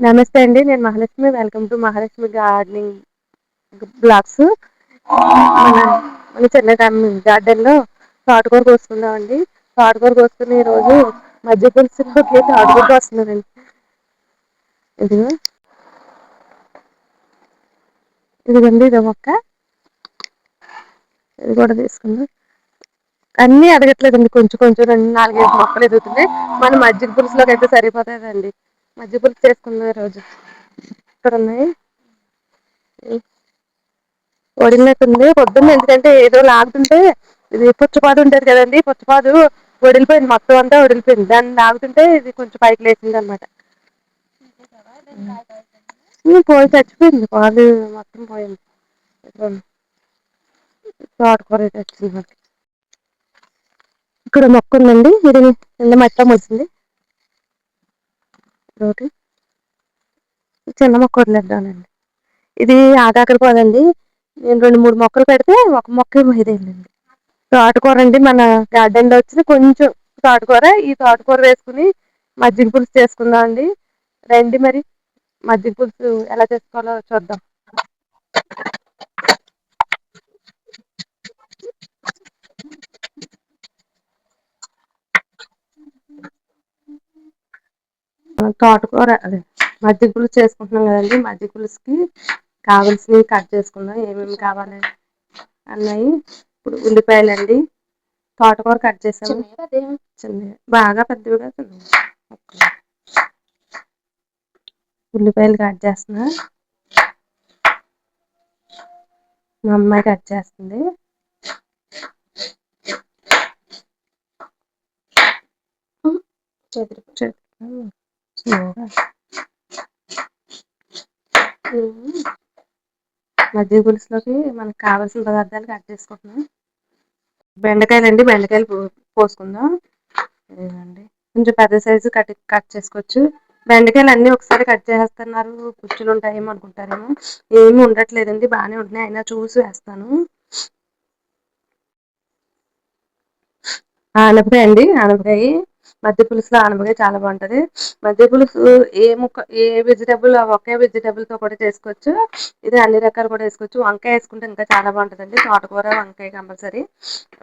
నమస్తే అండి. నేను Mahalakshmi. Welcome to Mahalakshmi gardening blogs. మన మన చిన్న గార్డెన్ లో తోటకూర కోసుకుందామండి. తోటకూర కోసుకుని ఈ రోజు మధ్య పులుసులోకి తోటకూర కోస్తున్నానండి. ఇదిగోండి ఇదో మొక్క. ఇది కూడా తీసుకుందాం. అన్నీ ఎదగట్లేదండి, కొంచెం కొంచెం 2, 4, 5 మొక్కలు ఎదుగుతున్నాయి. మన మజ్జిగ పులుసులోకి అయితే సరిపోతాయండి. మజ్జిగ పులుసు చేసుకుందాం ఈ రోజు. ఇక్కడ ఉన్నాయి. వడిలినట్టుంది పొద్దున్న, ఎందుకంటే ఏదో లాగుతుంటే ఇది పుచ్చపాదు ఉంటది కదండి, పుచ్చపాదు వడిలిపోయింది, మొత్తం అంతా వడిలిపోయింది. దాన్ని లాగుతుంటే ఇది కొంచెం పైకి లేచింది అనమాట. పోయి చచ్చిపోయింది, పాదు మొత్తం పోయింది. తోటకూర అయితే వచ్చింది. ఇక్కడ మొక్క ఉందండి, ఇది కింద మట్టిలో మొలిచింది. ఒకటి చిన్న మొక్క వదిలేద్దామండి. ఇది ఆగాకర పోదండి. నేను 2, 3 మొక్కలు పెడితే ఒక మొక్క ఇదైందండి. తోటకూర అండి, మన గార్డెన్ లో వచ్చిన కొంచెం తోటకూర. ఈ తోటకూర వేసుకుని మజ్జిగ పులుసు చేసుకుందాం అండి. రండి మరి, మజ్జిగ పులుసు ఎలా చేసుకోవాలో చూద్దాం. తోటకూర అదే మజ్జిగ పులుసు చేసుకుంటున్నాం కదండి. మజ్జిగ పులుసుకి కావలసినవి కట్ చేసుకుందాం. ఏమేమి కావాలి అన్నవి. ఇప్పుడు ఉల్లిపాయలండి, తోటకూర కట్ చేసాము. చిన్న బాగా పెద్దవిగా ఉల్లిపాయలు కట్ చేస్తున్నా. మా అమ్మాయి కట్ చేస్తుంది. మజ్జిగ పులుసులోకి మనకు కావాల్సిన పదార్థాలు కట్ చేసుకుంటున్నాం. బెండకాయలండి, బెండకాయలు పోసుకుందాం. ఇదిగోండి, కొంచెం పెద్ద సైజు కట్ చేసుకోవచ్చు. బెండకాయలు అన్నీ ఒకసారి కట్ చేస్తున్నారు, పుచ్చులు ఉంటాయేమో అనుకుంటారేమో. ఏమి ఉండట్లేదండి, బాగానే ఉంటున్నాయి. అయినా చూసి వేస్తాను. ఆనపకాయ అండి, ఆనపకాయ మజ్జిగ పులుసులో ఆనపకాయ చాలా బాగుంటది. మజ్జిగ పులుసు ఏ వెజిటబుల్, ఒకే వెజిటబుల్ తో కూడా చేసుకోవచ్చు. ఇది అన్ని రకాలు కూడా వేసుకోవచ్చు. వంకాయ వేసుకుంటే ఇంకా చాలా బాగుంటదండి. తోటకూర, వంకాయ కంపల్సరీ.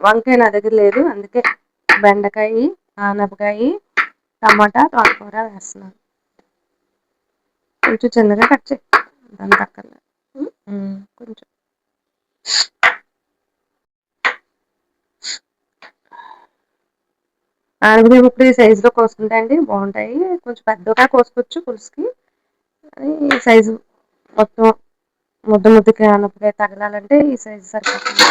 వంకాయ నా దగ్గర లేదు, అందుకే బెండకాయ, ఆనపకాయ, టమాటా, తోటకూర వేస్తున్నాను. కొంచెం చిన్నగా కట్ చేయి, అంత అక్కర్లేదు. కొంచెం ఆనపకాయ ముక్కలు ఈ సైజులో కోసుకుంటాయండి, బాగుంటాయి. కొంచెం పెద్దగా కోసుకోవచ్చు పులుసుకి. ఈ సైజు మొత్తం ముద్దకి ఆనపకాయ తగలాలంటే ఈ సైజు సరిపోతుంది.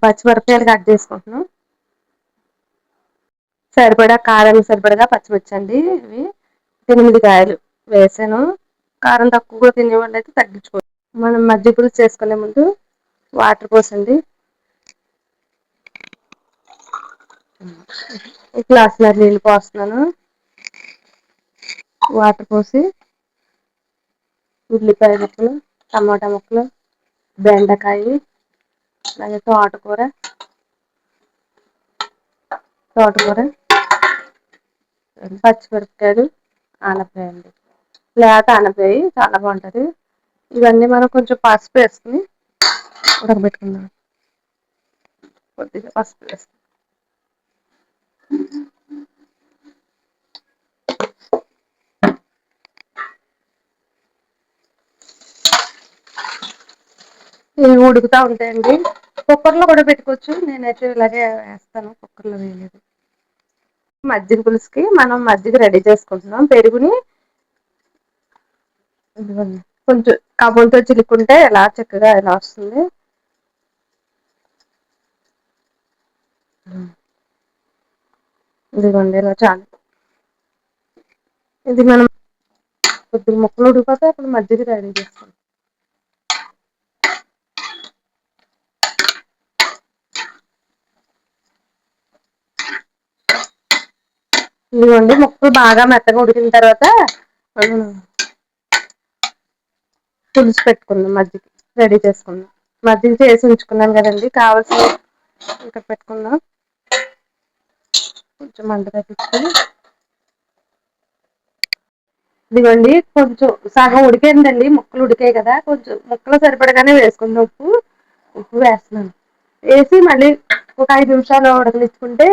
పచ్చిమిరపకాయలు కట్ చేసుకుంటున్నాం. సరిపడా కారానికి సరిపడగా పచ్చిమిర్చి అండి. ఇవి 8 కాయలు వేసాను. కారం తక్కువగా తినేవాళ్ళు అయితే తగ్గించుకోవచ్చు. మనం మజ్జిగ పులుసు చేసుకునే ముందు వాటర్ పోసండి. గ్లాసున్నర నీళ్ళు పోస్తున్నాను. వాటర్ పోసి ఉల్లిపాయ ముక్కలు, టమాటా ముక్కలు, బెండకాయ, అలాగే తోటకూర, పచ్చిమిరపకాయలు, ఆనపకాయ అండి. లేత ఆనపకాయ చాలా బాగుంటది. ఇవన్నీ మనం కొంచెం పసుపు వేసుకుని ఉడకబెట్టుకుందాం. కొద్దిగా పసుపు వేసుకుని ఇవి ఉడుకుతా ఉంటాయండి. కుక్కర్లో కూడా పెట్టుకోవచ్చు. నేనైతే ఇలాగే వేస్తాను, కుక్కర్లో వేయలేదు. మజ్జిగ పులుసుకి మనం మజ్జిగ రెడీ చేసుకుంటున్నాం. పెరుగుని కొంచెం అములతో చిలుక్కుంటే ఎలా చక్కగా ఎలా వస్తుంది. ఇదిగోండి, ఇలా చాలు. ఇది మనం కొద్దిగా ముక్కలు ఉడికిపోతే అప్పుడు మజ్జిగ రెడీ చేసుకోండి. ఇదిగోండి, ముక్కలు బాగా మెత్తగా ఉడికిన తర్వాత పులుసు పెట్టుకుందాం. మజ్జిగ రెడీ చేసుకుందాం. మజ్జిగ చేసి ఉంచుకున్నాం కదండి, కావాల్సిన ఇక్కడ పెట్టుకుందాం. కొంచెం మంట తగ్గించుకొని ఇదిగోండి కొంచెం సగం ఉడికిందండి, ముక్కలు ఉడికాయి కదా, కొంచెం ముక్కలు సరిపడగానే వేసుకుందాం ఉప్పు. ఉప్పు వేస్తున్నాను, వేసి మళ్ళీ ఒక 5 నిమిషాలు ఉడకనిచ్చుకుంటే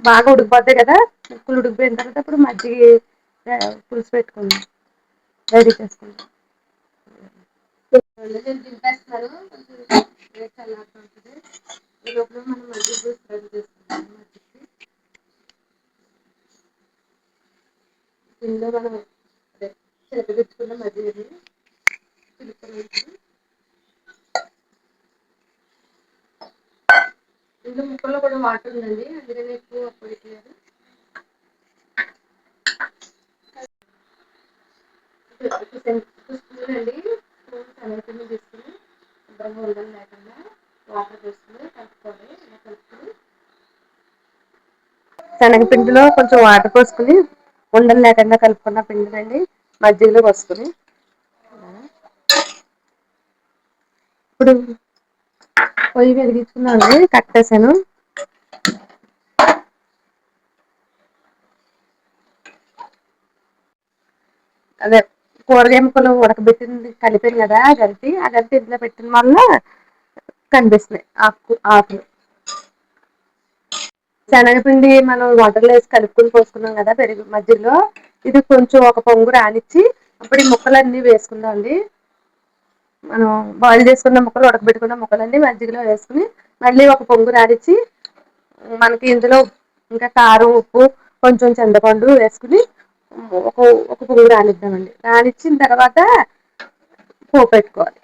బాగా ఉడికిపోతాయి కదా. ముక్కలు ఉడికిపోయిన తర్వాత ఇప్పుడు మజ్జిగ పులుసు పెట్టుకుందాం, రెడీ చేసుకుందాం. నేను దింపేస్తున్నాను, కొంచెం చల్లారుతుంది. ఈ లోపల మనం మజ్జిగ పులుసు రెడీ చేసుకుందాం. ఇందులో మనం చెరగబెట్టుకున్న మజ్జిగని ఇందులో ముక్కల్లో కూడా వాటర్ ఉందండి, అందుకని ఎక్కువ పొడిపోయారు. స్పూన్ అండి, స్పూన్ శనగపిండి తీసుకుని శుభ్రంగా ఉండలు లేకుండా వాటర్ తీసుకుని కలుపుకోవాలి. కలుపుకుని శనగపిండిలో కొంచెం వాటర్ పోసుకుని ఉండలు లేకుండా కలుపుకున్న పిండినండి మజ్జిగలో పోసుకుని ఇప్పుడు పొయ్యి వెలిగించుకున్నామండి, కట్టేసాను. అదే కూరగాయ ముక్కలు ఉడకబెట్టింది కలిపాను కదా, ఆ గరిటె ఇందులో పెట్టిన వల్ల కనిపిస్తున్నాయి ఆకులు. శనగపిండి మనం వాటర్లో వేసి కలుపుకుని పోసుకున్నాం కదా పెరుగు మజ్జిగలో, ఇది కొంచెం ఒక పొంగు రానిచ్చి అప్పుడు ఈ ముక్కలన్నీ వేసుకుందాం అండి. మనం బాయిల్ చేసుకున్న ముక్కలు, ఉడకబెట్టుకున్న ముక్కలన్నీ మజ్జిగలో వేసుకుని మళ్ళీ ఒక పొంగు రానిచ్చి మనకి ఇందులో ఇంకా కారం, ఉప్పు, కొంచెం చింతపండు వేసుకుని ఒక పొంగు రానిద్దామండి. రానిచ్చిన తర్వాత పోపెట్టుకోవాలి.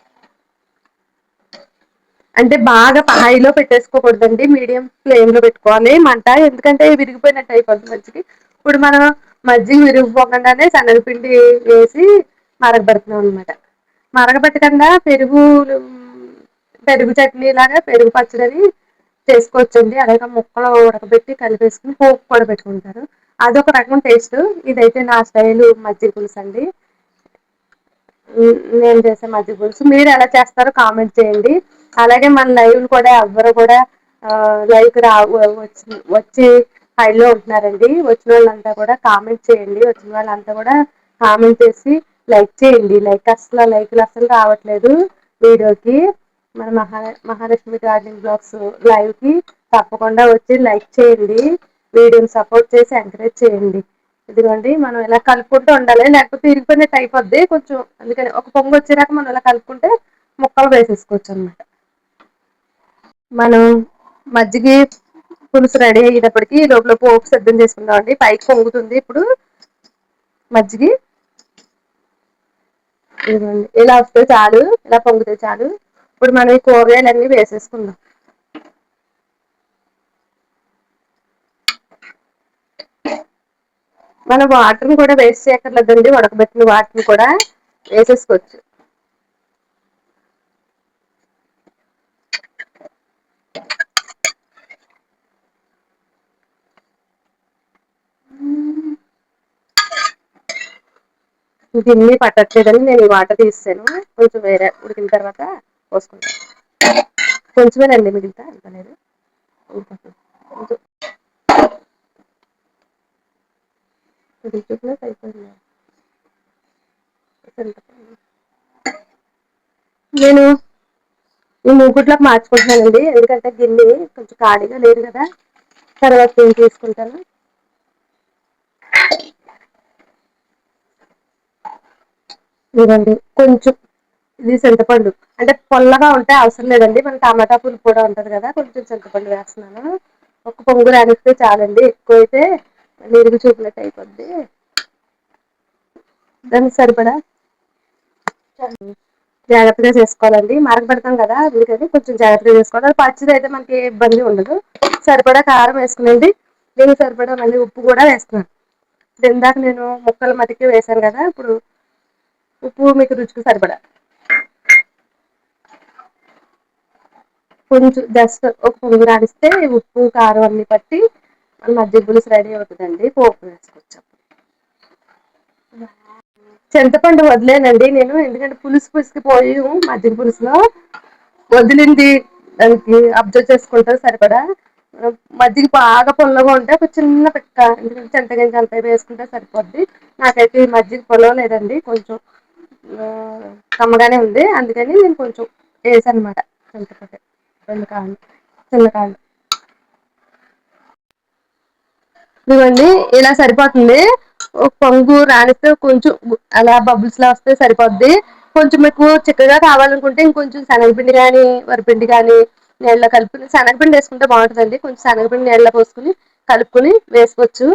అంటే బాగా హైలో పెట్టేసుకోకూడదండి, మీడియం ఫ్లేమ్ లో పెట్టుకోవాలి మంట, ఎందుకంటే విరిగిపోయినట్టు అయిపోతుంది మజ్జిగ. ఇప్పుడు మనం మజ్జిగ విరిగిపోకుండానే శనగపిండి వేసి మరగబెడుతున్నాం అనమాట. మరగబెట్టకుండా పెరుగు చట్నీ లాగా పెరుగు పచ్చడని చేసుకోవచ్చండి. అలాగే ముక్కలు ఉడకబెట్టి కలిపేసుకుని పోపు కూడా పెట్టుకుంటారు, అదొక రకం టేస్ట్. ఇదైతే నా స్టైల్ మజ్జిగ పులుసు అండి, నేను చేసే మజ్జిగ పులుసు. మీరు ఎలా చేస్తారో కామెంట్ చేయండి. అలాగే మన లైవ్ కూడా ఎవ్వరు కూడా లైక్ వచ్చి హైలో ఉంటున్నారండి. వచ్చిన వాళ్ళంతా కూడా కామెంట్ చేయండి, వచ్చిన వాళ్ళంతా కూడా కామెంట్ చేసి లైక్ చేయండి. లైక్లు అసలు రావట్లేదు వీడియోకి. మన మహాలక్ష్మి గార్డెన్ బ్లాగ్స్ లైవ్ కి తప్పకుండా వచ్చి లైక్ చేయండి, వీడియోని సపోర్ట్ చేసి ఎంకరేజ్ చేయండి. ఇదిగోండి మనం ఇలా కలుపుకుంటూ ఉండాలి, లేకపోతే విరిగిపోయినట్టు అయిపోద్ది కొంచెం. అందుకని ఒక పొంగు వచ్చేదాకా మనం ఇలా కలుపుకుంటే ముక్కలు వేసేసుకోవచ్చు అనమాట. మనం మజ్జిగ పులుసు రెడీ అయ్యేటప్పటికి లోపల పోపు సిద్ధం చేసుకుందాం అండి. పైకి పొంగుతుంది ఇప్పుడు మజ్జిగ. ఇదిగోండి ఇలా వస్తే చాలు, ఇలా పొంగితే చాలు. ఇప్పుడు మనం ఈ కూరగాయలన్నీ వేసేసుకుందాం. మనం వాటర్ని కూడా వేస్ట్ చేయక్కర్లేదండి, ఉడకబెట్టిన వాటర్ని కూడా వేసేసుకోవచ్చు. గిన్నె పట్టట్లేదని నేను ఈ వాటర్ తీసాను, కొంచెం వేరే ఉడికిన తర్వాత పోసుకుంటాను. కొంచెమేనండి మిగతా లేదు. నేను ఈ మూకుట్లోకి మార్చుకుంటున్నానండి, ఎందుకంటే గిన్నె కొంచెం ఖాళీగా లేదు కదా, తర్వాత నేను తీసుకుంటాను. ఇదండి కొంచెం ఇది చింతపండు, అంటే పొల్లగా ఉంటే అవసరం లేదండి, మన టమాటా పులుపు కూడా ఉంటది కదా, కొంచెం చింతపండు వేస్తున్నాను. ఒక పొంగు రానిస్తే చాలండి, ఎక్కువైతే నీరుగా చూపినట్టు అయిపోద్ది. దానికి సరిపడా జాగ్రత్తగా చేసుకోవాలండి, మరగపెడతాం కదా అందుకని కొంచెం జాగ్రత్తగా చేసుకోవాలి. అది పచ్చిది అయితే మనకి ఏ ఇబ్బంది ఉండదు. సరిపడా కారం వేసుకునండి, దీనికి సరిపడా మళ్ళీ ఉప్పు కూడా వేస్తున్నాను. ఇందాక నేను ముక్కలు మటుకి వేసాను కదా, ఇప్పుడు ఉప్పు మీకు రుచికి సరిపడా కొంచెం జస్ట్ ఒక పొంగు రానిస్తే ఉప్పు కారం అన్ని పట్టి మజ్జిగ పులుసు రెడీ అవుతుందండి. పోపు వేసుకోవచ్చు. చింతపండు వదిలేనండి నేను, ఎందుకంటే పులుసుకి పోయి మజ్జిగ పులుసులో వదిలింది దానికి అబ్జర్వ్ చేసుకుంటారు సరిపడా. మజ్జిగ బాగా పుల్లగా ఉంటే ఒక చిన్న పిక్క చింతగింజ అంతా వేసుకుంటే సరిపోద్ది. నాకైతే ఈ మజ్జిగ పులవలేదండి, కొంచెం కమ్మగానే ఉంది, అందుకని నేను కొంచెం వేసానమాట చింతపండు, రెండు కాయలు, చిన్న కాయలు. ఇదిగోండి ఇలా సరిపోతుంది. ఒక పొంగు రానిస్తే కొంచెం అలా బబుల్స్ లా వస్తే సరిపోద్ది. కొంచెం మీకు చిక్కగా కావాలనుకుంటే ఇంకొంచెం శనగపిండి కానీ వరిపిండి కానీ నీళ్ళలో కలుపుకుని, శనగపిండి వేసుకుంటే బాగుంటుందండి, కొంచెం శనగపిండి నీళ్ళలో పోసుకుని కలుపుకుని వేసుకోవచ్చు.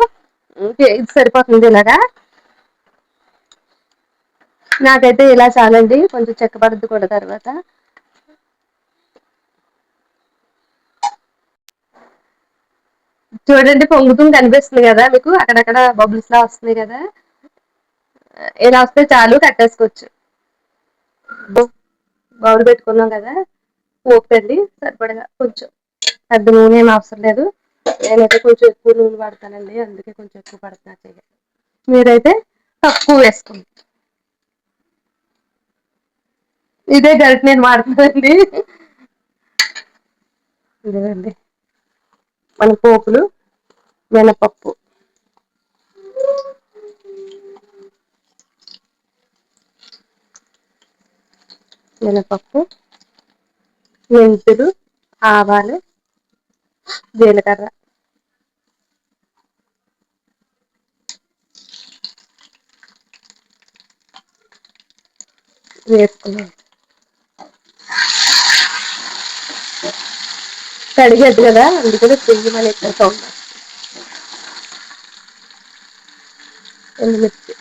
ఇది సరిపోతుంది ఇలాగా. నాకైతే ఇలా చాలండి, కొంచెం చెక్కబడద్దు కూడా తర్వాత. చూడండి పొంగుతూ కనిపిస్తుంది కదా మీకు, అక్కడక్కడ బబుల్స్ లా వస్తుంది కదా, ఇలా వస్తే చాలు, కట్టేసుకోవచ్చు. బౌల్ పెట్టుకున్నాం కదా, పోపుకండి సరిపడగా, కొంచెం పెద్ద నూనె ఏం అవసరం లేదు. నేనైతే కొంచెం ఎక్కువ నూనె పడతానండి, అందుకే కొంచెం ఎక్కువ పడుతున్నా చెయ్యి. మీరైతే తక్కువ వేసుకోండి. ఇదే గరిటె నేను వాడుతున్నానండి. ఇదిగోండి మన పోపులు, మినపప్పు, మినపప్పు, మెంతులు, ఆవాలు, జీలకర్ర వేసుకున్నాం. కడిగేది కదా, అందుకని పొయ్యి మన ఎక్కువ సౌండ్. ఎండుమిర్చి,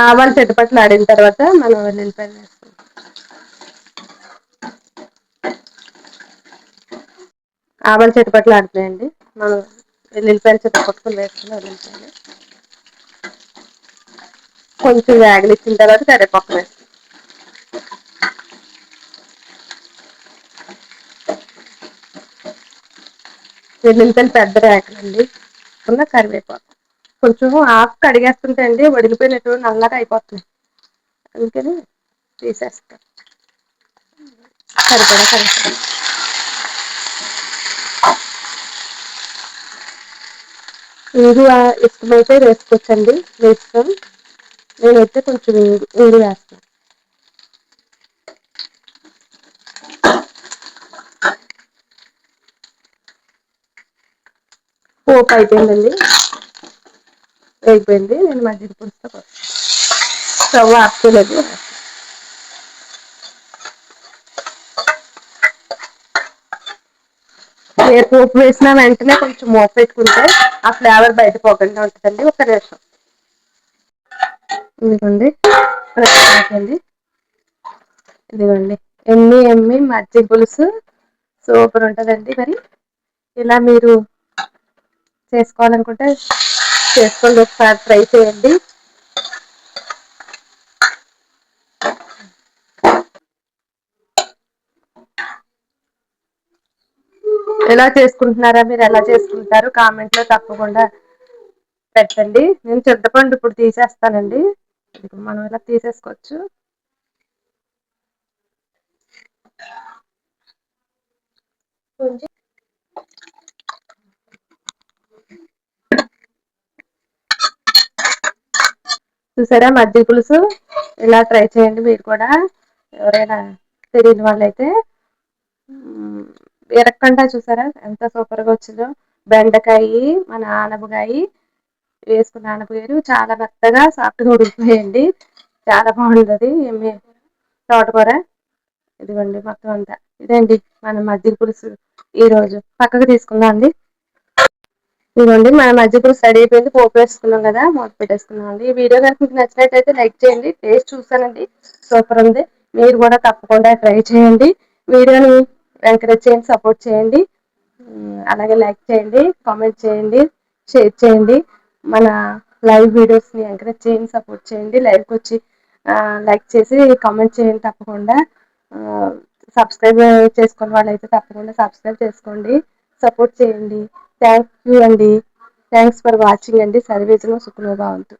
ఆవాలు చిటపట్లు ఆడిన తర్వాత మనం వెల్లుల్లిపాయలు వేస్తాం. ఆవాలు చిటపట్లు ఆడుతున్నాయండి, మనం వెల్లుల్లిపాయలు చిటపట్టుకుని వేసుకుని వెల్లుల్లిపాయలు కొంచెం వేగనిచ్చిన తర్వాత కరివేపాకు వేస్తాం. వెల్లుల్లిపాయలు పెద్ద రేకలండి, కరివేపాకు కొంచెం ఆకు కడిగేస్తుంటే అండి వడిలిపోయినట్టు నల్లగా అయిపోతుంది, అందుకని తీసేస్తాం. సరిపడా కరివేపాకు, ఇంగువ ఇష్టమైతే వేసుకోవచ్చండి, వేస్తాం. నేనైతే కొంచెం ఇంగువ వేస్తాను. పోపు అయిపోయిందండి, అయిపోయింది. నేను మజ్జిగ పులుసుతో స్టవ్ ఆఫ్ చేయలేదు. ఏ పోపు వేసినా వెంటనే కొంచెం మూత పెట్టుకుంటే ఆ ఫ్లేవర్ బయట పోకుండా ఉంటుందండి. ఒక నిమిషం. ఇదిగోండి అయిపోయింది. ఇదిగోండి ఎమ్మి ఎమ్మి మజ్జిగ పులుసు సూపర్ ఉంటుందండి. మరి ఇలా మీరు చేసుకోవాలనుకుంటే చేసుకోండి, ఒకసారి ట్రై చేయండి. ఎలా చేసుకుంటున్నారా, మీరు ఎలా చేసుకుంటారు కామెంట్ లో తప్పకుండా పెట్టండి. నేను చింతపండు ఇప్పుడు తీసేస్తానండి, మనం ఇలా తీసేసుకోవచ్చు. కొంచెం చూసారా మజ్జిగ పులుసు, ఇలా ట్రై చేయండి మీరు కూడా. ఎవరైనా తెలియని వాళ్ళైతే ఎరక్కంటా చూసారా ఎంత సూపర్ గా వచ్చిందో. బెండకాయ, మన ఆనపకాయ వేసుకున్న ఆనపకాయలు చాలా మెత్తగా సాఫ్ట్గా ఉడికిపోయండి, చాలా బాగుంటది. తోటకూర, ఇదిగోండి మొత్తం అంతా ఇదేంటి మన మజ్జిగ పులుసు ఈ రోజు. పక్కకు తీసుకుందాం అండి. ఇదిగోండి మన మజ్జిగ పులుసు రెడీ అయిపోయింది. పోపు వేసుకున్నాం కదా, మూత పెట్టేసుకున్నాం అండి. ఈ వీడియో కనుక మీకు నచ్చినట్టయితే లైక్ చేయండి. టేస్ట్ చూసానండి, సూపర్ ఉంది. మీరు కూడా తప్పకుండా ట్రై చేయండి. వీడియోని ఎంకరేజ్ చేయండి, సపోర్ట్ చేయండి. అలాగే లైక్ చేయండి, కామెంట్ చేయండి, షేర్ చేయండి. మన లైవ్ వీడియోస్ ని ఎంకరేజ్ చేయండి, సపోర్ట్ చేయండి. లైవ్కి వచ్చి లైక్ చేసి కామెంట్ చేయండి తప్పకుండా. సబ్స్క్రైబ్ చేసుకున్న వాళ్ళైతే తప్పకుండా సబ్స్క్రైబ్ చేసుకోండి, సపోర్ట్ చేయండి. థ్యాంక్ యూ అండి. థ్యాంక్స్ ఫర్ వాచింగ్ అండి. సర్వేజన సుఖనో భవంతు.